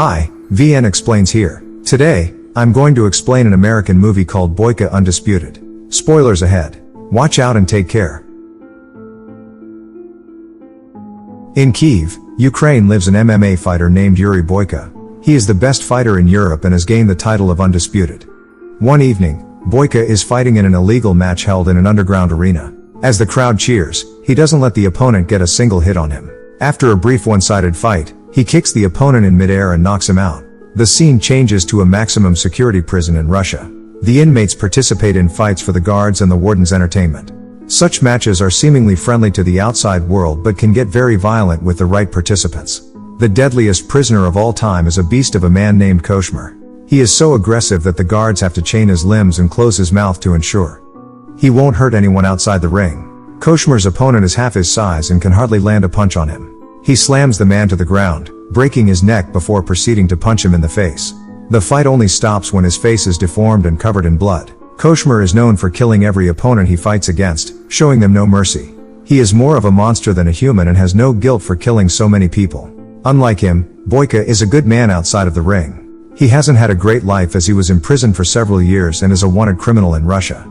Hi, VN Explains here. Today, I'm going to explain an American movie called Boyka Undisputed. Spoilers ahead. Watch out and take care. In Kyiv, Ukraine lives an MMA fighter named Yuri Boyka. He is the best fighter in Europe and has gained the title of Undisputed. One evening, Boyka is fighting in an illegal match held in an underground arena. As the crowd cheers, he doesn't let the opponent get a single hit on him. After a brief one-sided fight, he kicks the opponent in midair and knocks him out. The scene changes to a maximum security prison in Russia. The inmates participate in fights for the guards and the warden's entertainment. Such matches are seemingly friendly to the outside world but can get very violent with the right participants. The deadliest prisoner of all time is a beast of a man named Koshmar. He is so aggressive that the guards have to chain his limbs and close his mouth to ensure he won't hurt anyone outside the ring. Koshmar's opponent is half his size and can hardly land a punch on him. He slams the man to the ground, breaking his neck before proceeding to punch him in the face. The fight only stops when his face is deformed and covered in blood. Koshmar is known for killing every opponent he fights against, showing them no mercy. He is more of a monster than a human and has no guilt for killing so many people. Unlike him, Boyka is a good man outside of the ring. He hasn't had a great life as he was imprisoned for several years and is a wanted criminal in Russia.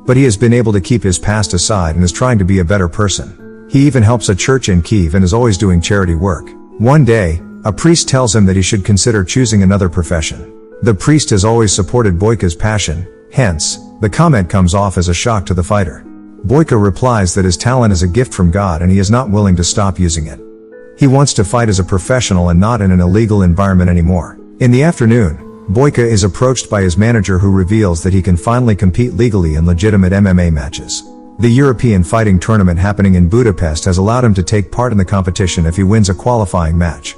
But he has been able to keep his past aside and is trying to be a better person. He even helps a church in Kyiv and is always doing charity work. One day, a priest tells him that he should consider choosing another profession. The priest has always supported Boyka's passion, hence, the comment comes off as a shock to the fighter. Boyka replies that his talent is a gift from God and he is not willing to stop using it. He wants to fight as a professional and not in an illegal environment anymore. In the afternoon, Boyka is approached by his manager who reveals that he can finally compete legally in legitimate MMA matches. The European fighting tournament happening in Budapest has allowed him to take part in the competition if he wins a qualifying match.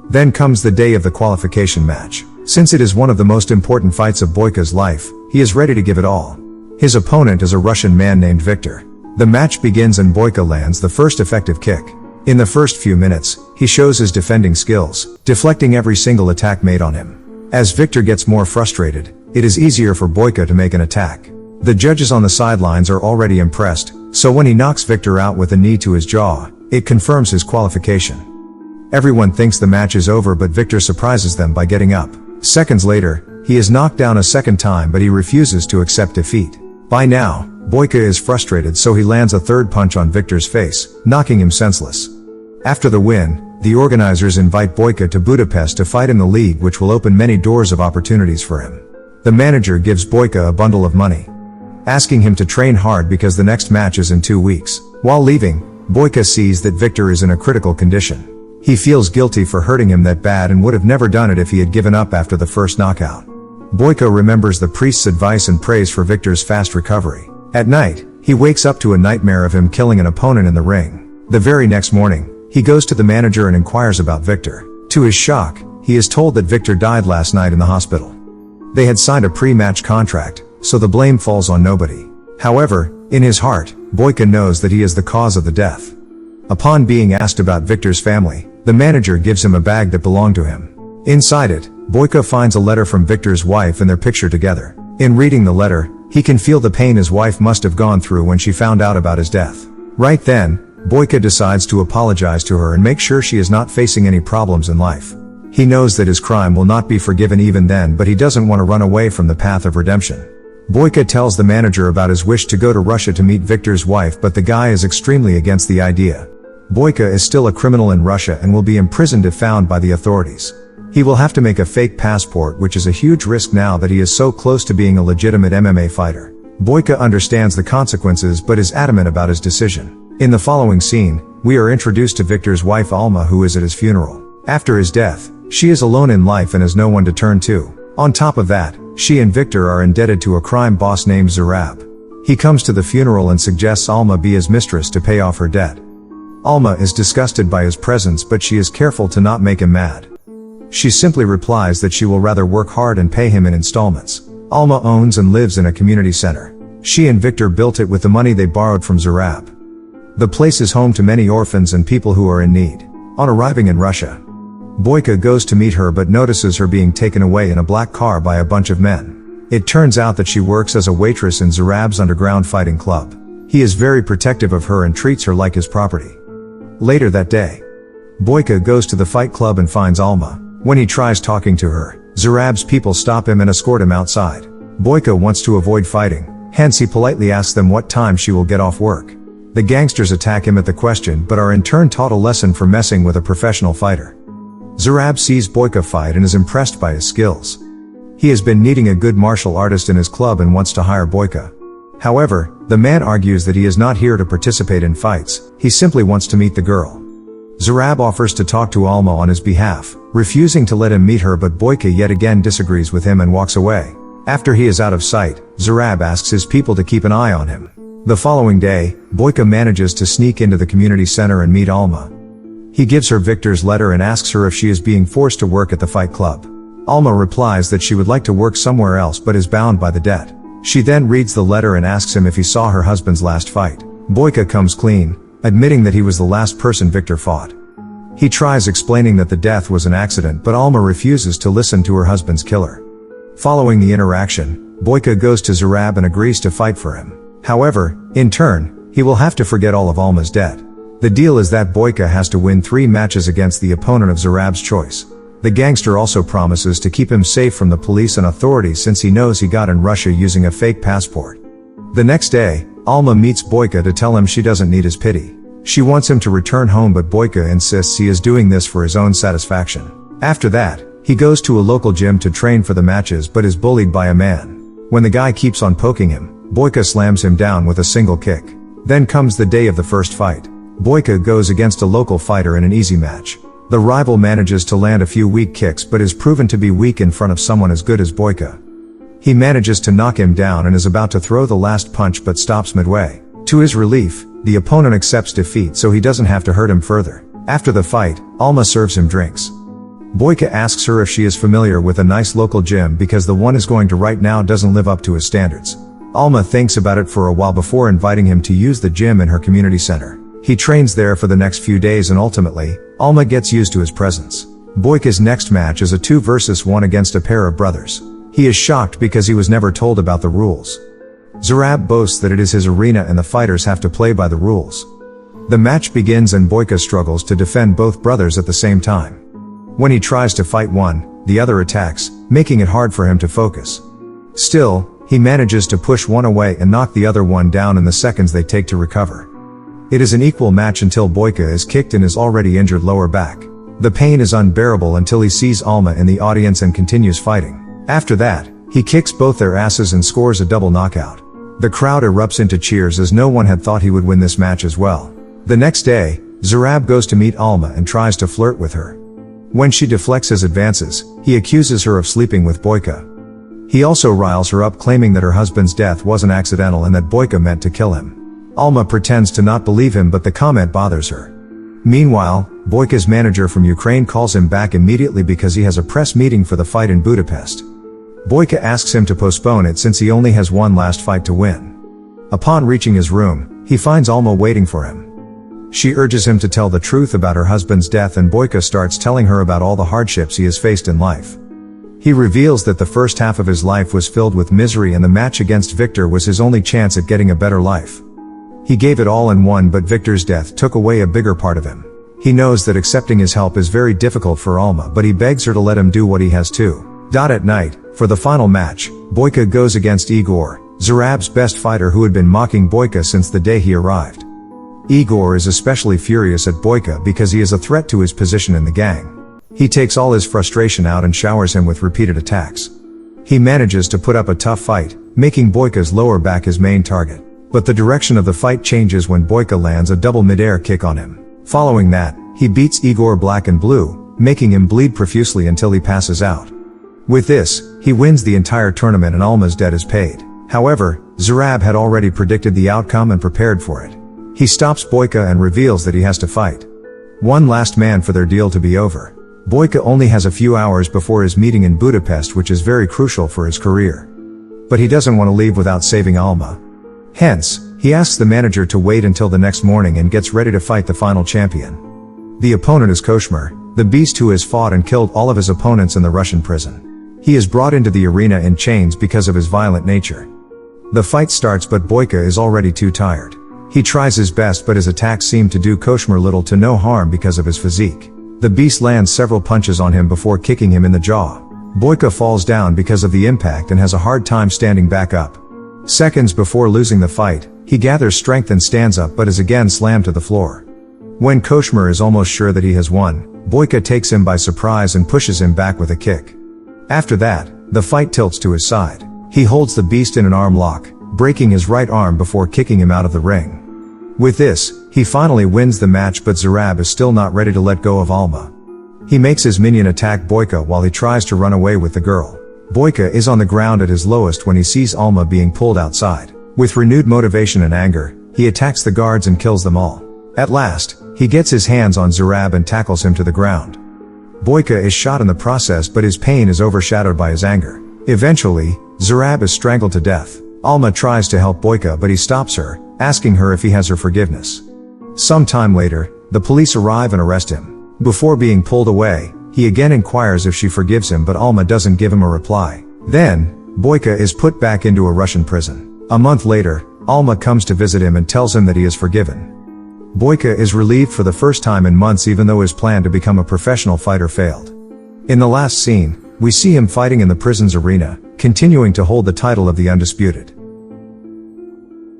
Then comes the day of the qualification match. Since it is one of the most important fights of Boyka's life, he is ready to give it all. His opponent is a Russian man named Victor. The match begins and Boyka lands the first effective kick. In the first few minutes, he shows his defending skills, deflecting every single attack made on him. As Victor gets more frustrated, it is easier for Boyka to make an attack. The judges on the sidelines are already impressed, so when he knocks Victor out with a knee to his jaw, it confirms his qualification. Everyone thinks the match is over but Victor surprises them by getting up. Seconds later, he is knocked down a second time but he refuses to accept defeat. By now, Boyka is frustrated so he lands a third punch on Victor's face, knocking him senseless. After the win, the organizers invite Boyka to Budapest to fight in the league which will open many doors of opportunities for him. The manager gives Boyka a bundle of money, asking him to train hard because the next match is in 2 weeks. While leaving, Boyka sees that Victor is in a critical condition. He feels guilty for hurting him that bad and would have never done it if he had given up after the first knockout. Boyka remembers the priest's advice and prays for Victor's fast recovery. At night, he wakes up to a nightmare of him killing an opponent in the ring. The very next morning, he goes to the manager and inquires about Victor. To his shock, he is told that Victor died last night in the hospital. They had signed a pre-match contract, so the blame falls on nobody. However, in his heart, Boyka knows that he is the cause of the death. Upon being asked about Victor's family, the manager gives him a bag that belonged to him. Inside it, Boyka finds a letter from Victor's wife and their picture together. In reading the letter, he can feel the pain his wife must have gone through when she found out about his death. Right then, Boyka decides to apologize to her and make sure she is not facing any problems in life. He knows that his crime will not be forgiven even then, but he doesn't want to run away from the path of redemption. Boyka tells the manager about his wish to go to Russia to meet Victor's wife, but the guy is extremely against the idea. Boyka is still a criminal in Russia and will be imprisoned if found by the authorities. He will have to make a fake passport, which is a huge risk now that he is so close to being a legitimate MMA fighter. Boyka understands the consequences but is adamant about his decision. In the following scene, we are introduced to Victor's wife Alma, who is at his funeral. After his death, she is alone in life and has no one to turn to. On top of that, she and Victor are indebted to a crime boss named Zurab. He comes to the funeral and suggests Alma be his mistress to pay off her debt. Alma is disgusted by his presence but she is careful to not make him mad. She simply replies that she will rather work hard and pay him in installments. Alma owns and lives in a community center. She and Victor built it with the money they borrowed from Zurab. The place is home to many orphans and people who are in need. On arriving in Russia, Boyka goes to meet her but notices her being taken away in a black car by a bunch of men. It turns out that she works as a waitress in Zurab's underground fighting club. He is very protective of her and treats her like his property. Later that day, Boyka goes to the fight club and finds Alma. When he tries talking to her, Zarab's people stop him and escort him outside. Boyka wants to avoid fighting, hence he politely asks them what time she will get off work. The gangsters attack him at the question but are in turn taught a lesson for messing with a professional fighter. Zarab sees Boyka fight and is impressed by his skills. He has been needing a good martial artist in his club and wants to hire Boyka. However, the man argues that he is not here to participate in fights, he simply wants to meet the girl. Zarab offers to talk to Alma on his behalf, refusing to let him meet her, but Boyka yet again disagrees with him and walks away. After he is out of sight, Zarab asks his people to keep an eye on him. The following day, Boyka manages to sneak into the community center and meet Alma. He gives her Victor's letter and asks her if she is being forced to work at the fight club. Alma replies that she would like to work somewhere else but is bound by the debt. She then reads the letter and asks him if he saw her husband's last fight. Boyka comes clean, admitting that he was the last person Victor fought. He tries explaining that the death was an accident, but Alma refuses to listen to her husband's killer. Following the interaction, Boyka goes to Zarab and agrees to fight for him. However, in turn, he will have to forget all of Alma's debt. The deal is that Boyka has to win 3 matches against the opponent of Zarab's choice. The gangster also promises to keep him safe from the police and authorities since he knows he got in Russia using a fake passport. The next day, Alma meets Boyka to tell him she doesn't need his pity. She wants him to return home, but Boyka insists he is doing this for his own satisfaction. After that, he goes to a local gym to train for the matches but is bullied by a man. When the guy keeps on poking him, Boyka slams him down with a single kick. Then comes the day of the first fight. Boyka goes against a local fighter in an easy match. The rival manages to land a few weak kicks but is proven to be weak in front of someone as good as Boyka. He manages to knock him down and is about to throw the last punch but stops midway. To his relief, the opponent accepts defeat so he doesn't have to hurt him further. After the fight, Alma serves him drinks. Boyka asks her if she is familiar with a nice local gym because the one is going to right now doesn't live up to his standards. Alma thinks about it for a while before inviting him to use the gym in her community center. He trains there for the next few days and ultimately, Alma gets used to his presence. Boyka's next match is a 2 versus 1 against a pair of brothers. He is shocked because he was never told about the rules. Zarab boasts that it is his arena and the fighters have to play by the rules. The match begins and Boyka struggles to defend both brothers at the same time. When he tries to fight one, the other attacks, making it hard for him to focus. Still, he manages to push one away and knock the other one down in the seconds they take to recover. It is an equal match until Boyka is kicked in his already injured lower back. The pain is unbearable until he sees Alma in the audience and continues fighting. After that, he kicks both their asses and scores a double knockout. The crowd erupts into cheers as no one had thought he would win this match as well. The next day, Zarab goes to meet Alma and tries to flirt with her. When she deflects his advances, he accuses her of sleeping with Boyka. He also riles her up, claiming that her husband's death wasn't accidental and that Boyka meant to kill him. Alma pretends to not believe him, but the comment bothers her. Meanwhile, Boyka's manager from Ukraine calls him back immediately because he has a press meeting for the fight in Budapest. Boyka asks him to postpone it since he only has one last fight to win. Upon reaching his room, he finds Alma waiting for him. She urges him to tell the truth about her husband's death and Boyka starts telling her about all the hardships he has faced in life. He reveals that the first half of his life was filled with misery and the match against Victor was his only chance at getting a better life. He gave it all and won, but Victor's death took away a bigger part of him. He knows that accepting his help is very difficult for Alma, but he begs her to let him do what he has to. At night, for the final match, Boyka goes against Igor, Zarab's best fighter who had been mocking Boyka since the day he arrived. Igor is especially furious at Boyka because he is a threat to his position in the gang. He takes all his frustration out and showers him with repeated attacks. He manages to put up a tough fight, making Boyka's lower back his main target. But the direction of the fight changes when Boyka lands a double mid-air kick on him. Following that, he beats Igor black and blue, making him bleed profusely until he passes out. With this, he wins the entire tournament and Alma's debt is paid. However, Zarab had already predicted the outcome and prepared for it. He stops Boyka and reveals that he has to fight. One last man for their deal to be over. Boyka only has a few hours before his meeting in Budapest, which is very crucial for his career. But he doesn't want to leave without saving Alma. Hence, he asks the manager to wait until the next morning and gets ready to fight the final champion. The opponent is Koshmar, the beast who has fought and killed all of his opponents in the Russian prison. He is brought into the arena in chains because of his violent nature. The fight starts, but Boyka is already too tired. He tries his best, but his attacks seem to do Koshmar little to no harm because of his physique. The beast lands several punches on him before kicking him in the jaw. Boyka falls down because of the impact and has a hard time standing back up. Seconds before losing the fight, he gathers strength and stands up but is again slammed to the floor. When Koshmer is almost sure that he has won, Boyka takes him by surprise and pushes him back with a kick. After that, the fight tilts to his side. He holds the beast in an arm lock, breaking his right arm before kicking him out of the ring. With this, he finally wins the match, but Zarab is still not ready to let go of Alma. He makes his minion attack Boyka while he tries to run away with the girl. Boyka is on the ground at his lowest when he sees Alma being pulled outside. With renewed motivation and anger, he attacks the guards and kills them all. At last, he gets his hands on Zarab and tackles him to the ground. Boyka is shot in the process, but his pain is overshadowed by his anger. Eventually, Zarab is strangled to death. Alma tries to help Boyka, but he stops her, asking her if he has her forgiveness. Some time later, the police arrive and arrest him. Before being pulled away, he again inquires if she forgives him, but Alma doesn't give him a reply. Then, Boyka is put back into a Russian prison. A month later, Alma comes to visit him and tells him that he is forgiven. Boyka is relieved for the first time in months, even though his plan to become a professional fighter failed. In the last scene, we see him fighting in the prison's arena, continuing to hold the title of the Undisputed.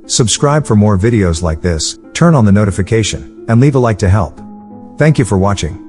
Subscribe for more videos like this, turn on the notification, and leave a like to help. Thank you for watching.